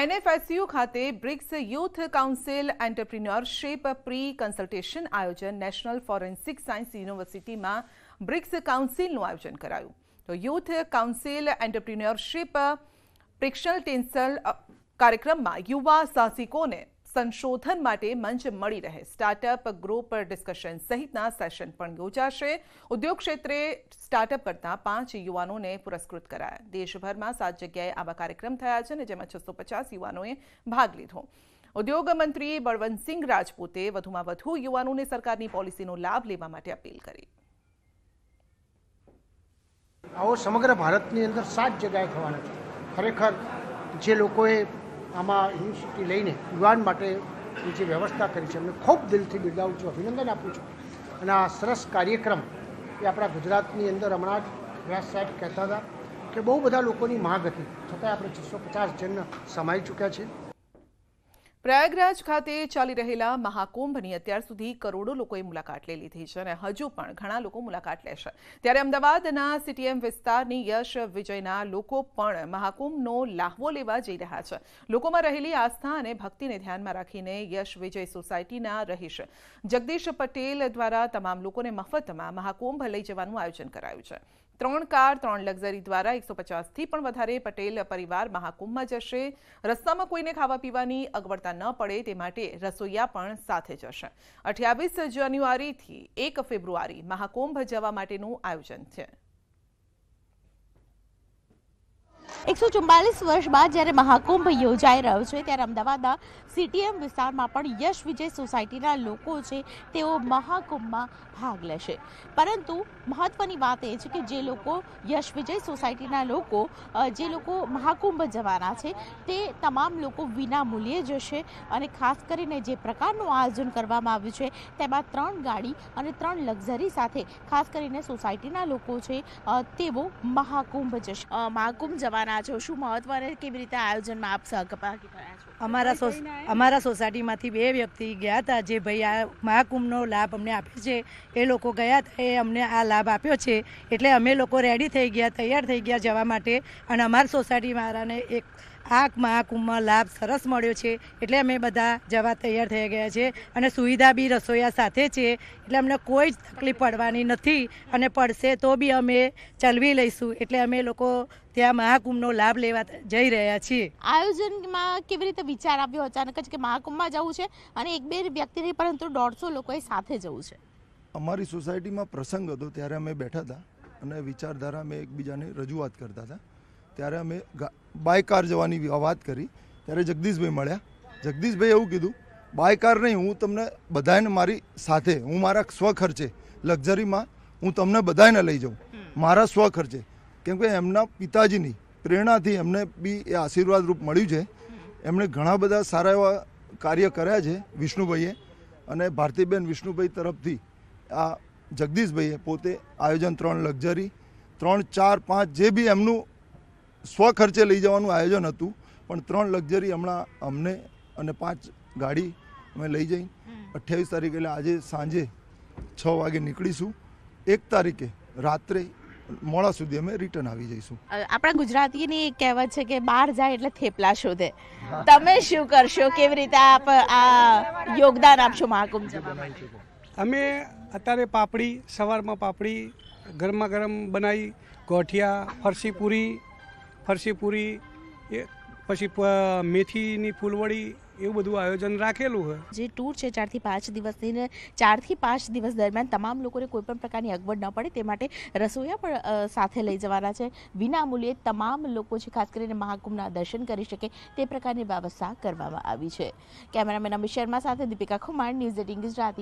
INFSU ખાતે BRICS youth council entrepreneurship pre consultation આયોજન national forensic science યુનિવર્સિટીમાં BRICS કાઉન્સિલનું આયોજન કરાયું. તો યુથ કાઉન્સિલ એન્ટરપ્રિન્યોરશિપ પ્રિક્ષલ ટેન્સલ કાર્યક્રમમાં યુવા સાહસિકોને સંશોધન માટે મંચ મળી રહે, સ્ટાર્ટઅપ ગ્રુપ ડિસ્કશન સહિતના સેશન પણ યોજાશે. ઉદ્યોગ ક્ષેત્રે સ્ટાર્ટઅપ કરતા 5 યુવાનોને પુરસ્કૃત કરાયા. દેશભરમાં 7 જગ્યાએ આવા કાર્યક્રમ થયા છે અને જેમાં 650 યુવાનોએ ભાગ લીધો. ઉદ્યોગ મંત્રી બળવંતસિંહ રાજપૂતે વધુમાં વધુ યુવાનોને સરકારની પોલિસીનો લાભ લેવા માટે અપીલ કરી. આવો સમગ્ર ભારતની અંદર 7 જગ્યાએ થવાના છે. ખરેખર જે લોકોએ આમાં યુનિવર્સિટી લઈને યુવાન માટે જે વ્યવસ્થા કરી છે એમને ખૂબ દિલથી બિરદાવું છું, અભિનંદન આપું છું. અને આ સરસ કાર્યક્રમ એ આપણા ગુજરાતની અંદર હમણાં જ વ્યાસ સાહેબ કહેતા હતા કે બહુ બધા લોકોની માંગ હતી, છતાંય આપણે 650 જણ સમાઈ ચૂક્યા છે. પ્રયાગરાજ ખાતે ચાલી રહેલા મહાકુંભની અત્યાર સુધી કરોડો લોકોએ મુલાકાત લઈ લીધી છે અને હજુ પણ ઘણા લોકો મુલાકાત લેશે. ત્યારે અમદાવાદના સીટીએમ વિસ્તારની યશ વિજયના લોકો પણ મહાકુંભનો લાહવો લેવા જઈ રહ્યા છે. લોકોમાં રહેલી આસ્થા અને ભક્તિને ધ્યાનમાં રાખીને યશ વિજય સોસાયટીના રહીશ જગદીશ પટેલ દ્વારા તમામ લોકોને મફતમાં મહાકુંભ લઈ જવાનું આયોજન કરાયું છે. 3 કાર 3 લક્ઝરી દ્વારા 150થી પણ વધારે પટેલ પરિવાર મહાકુંભમાં જશે. રસ્તામાં કોઈને ખાવા પીવાની અગવડતા ન પડે તે માટે રસોઈયા પણ સાથે જશે. 28 જાન્યુઆરીથી 1 ફેબ્રુઆરી મહાકુંભ જવા માટેનું આયોજન છે. 144 વર્ષ બાદ જ્યારે મહાકુંભ યોજાઈ રહ્યો છે ત્યારે અમદાવાદના સીટીએમ વિસ્તારમાં પણ યશ વિજય સોસાયટીના લોકો છે તેઓ મહાકુંભમાં ભાગ લેશે. પરંતુ મહત્વની વાત એ છે કે જે લોકો યશ વિજય સોસાયટીના લોકો જે લોકો મહાકુંભ જવાના છે તે તમામ લોકો વિના મૂલ્યે જશે અને ખાસ કરીને જે પ્રકારનું આયોજન કરવામાં આવ્યું છે તેમાં 3 ગાડી અને 3 લક્ઝરી સાથે ખાસ કરીને સોસાયટીના લોકો છે તેઓ મહાકુંભ જશે. મહાકુંભ જવાના છો, શું મહત્વ અને કેવી રીતે આયોજનમાં આપ સહભાગી થયા છો? અમારા સોસાયટીમાંથી 2 વ્યક્તિ ગયા હતા જે ભાઈ આ મહાકુંભનો લાભ અમને આપે છે. એ લોકો ગયા હતા, એ અમને આ લાભ આપ્યો છે એટલે અમે લોકો રેડી થઈ ગયા, તૈયાર થઈ ગયા જવા માટે. અને અમારી સોસાયટી વાળાને એક આ મહાકુંભમાં લાભ સરસ મળ્યો છે એટલે અમે બધા જવા તૈયાર થઈ ગયા છે. અને સુવિધા બી રસોઈયા સાથે છે એટલે અમને કોઈ તકલીફ પડવાની નથી અને પડશે તો બી અમે ચલવી લઈશું. એટલે અમે લોકો ત્યાં મહાકુંભનો લાભ લેવા જઈ રહ્યા છીએ. આયોજનમાં કેવી રીતે વિચાર આવ્યો અચાનક જ કે મહાકુંભમાં જવું છે અને 1-2 વ્યક્તિ નહીં પરંતુ 150 લોકોએ સાથે જવું છે? અમારી સોસાયટીમાં પ્રસંગ હતો ત્યારે અમે બેઠા હતા અને વિચારધારા અમે એકબીજાને રજૂઆત કરતા હતા. ત્યારે અમે બાય કાર જવાની વાત કરી ત્યારે જગદીશભાઈ મળ્યા. જગદીશભાઈ એવું કીધું, બાય કાર નહીં, હું તમને બધાને મારી સાથે, હું મારા સ્વખર્ચે લક્ઝરીમાં હું તમને બધાને લઈ જાઉં મારા સ્વખર્ચે. કેમ કે એમના પિતાજીની પ્રેરણાથી એમને બી એ આશીર્વાદ રૂપ મળ્યું છે. એમણે ઘણા બધા સારા એવા કાર્ય કર્યા છે વિષ્ણુભાઈએ, અને ભારતીબેન વિષ્ણુભાઈ તરફથી આ જગદીશભાઈએ પોતે આયોજન 3 લક્ઝરી 3, 4, 5 જે બી એમનું સ્વખર્ચે લઈ જવાનું આયોજન હતું, પણ 3 લક્ઝરી હમણાં અમને અને 5 ગાડી અમે લઈ જઈ 28 તારીખે એટલે આજે સાંજે 6 વાગે નીકળીશું. 1 તારીખે રાત્રે મોડા સુધી અમે રિટર્ન આવી જઈશું. આપણા ગુજરાતીની એક કહેવત છે કે બહાર જાય એટલે થેપલા શોધે. તમે શું કરશો, કેવી રીતે આપ આ યોગદાન આપશો મહાકુંભ જવામાં? અમે અત્યારે પાપડી, સવારમાં પાપડી ગરમા ગરમ બનાવી, ગોઠિયા, ફરસી પૂરી એ પછી મેથીની ફૂલવડી એવું બધું આયોજન રાખેલું છે. જે ટૂર છે 4 થી 5 દિવસની ને 4 થી 5 દિવસ દરમિયાન તમામ લોકોને કોઈ પણ પ્રકારની અગવડ ન પડે તે માટે રસોઈયા પણ સાથે લઈ જવાના છે. વિના મૂલ્યે તમામ લોકો છે ખાસ કરીને મહાકુંભના દર્શન કરી શકે તે પ્રકારની વ્યવસ્થા કરવામાં આવી છે. કેમેરામેન અમિત શર્મા સાથે દીપિકા ખુમાર, ન્યૂઝ 18 ગુજરાતી.